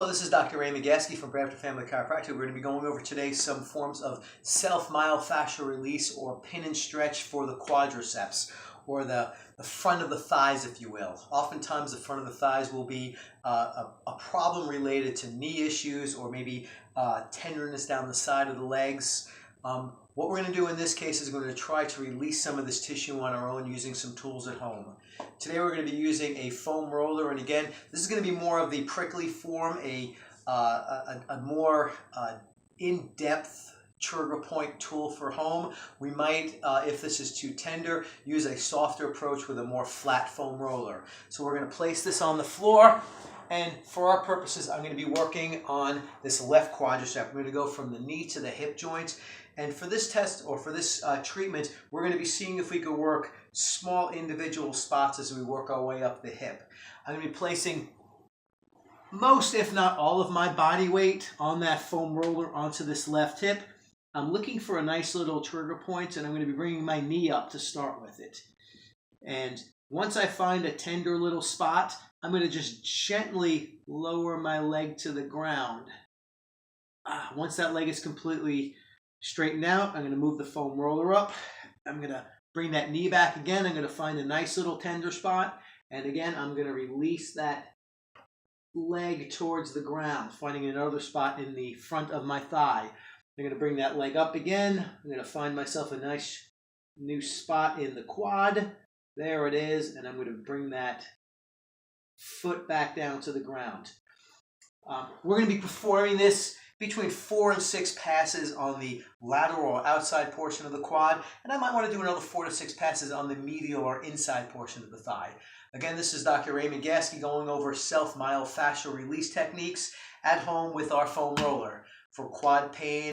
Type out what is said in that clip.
Hello, this is Dr. Ray McGaskey from Bradford Family Chiropractic. We're going to be going over today some forms of self-myofascial release or pin and stretch for the quadriceps, or the front of the thighs, if you will. Oftentimes the front of the thighs will be a problem related to knee issues or maybe tenderness down the side of the legs. What we're going to do in this case is we're going to try to release some of this tissue on our own using some tools at home. Today we're going to be using a foam roller, and again, this is going to be more of the prickly form, a more in-depth trigger point tool for home. We might, if this is too tender, use a softer approach with a more flat foam roller. So we're going to place this on the floor, and for our purposes, I'm going to be working on this left quadricep. We're going to go from the knee to the hip joint. And for this test, or for this treatment, we're going to be seeing if we can work small individual spots as we work our way up the hip. I'm going to be placing most, if not all, of my body weight on that foam roller onto this left hip. I'm looking for a nice little trigger point, and I'm going to be bringing my knee up to start with it. And once I find a tender little spot, I'm going to just gently lower my leg to the ground. Once that leg is completely straightened out, I'm going to move the foam roller up. I'm going to bring that knee back again. I'm going to find a nice little tender spot. And again, I'm going to release that leg towards the ground, finding another spot in the front of my thigh. I'm going to bring that leg up again. I'm going to find myself a nice new spot in the quad. There it is. And I'm going to bring that foot back down to the ground. We're going to be performing this between 4 and 6 passes on the lateral or outside portion of the quad, and I might want to do another 4 to 6 passes on the medial or inside portion of the thigh. Again, this is Dr. Ray McGaskey going over self-myofascial release techniques at home with our foam roller for quad pain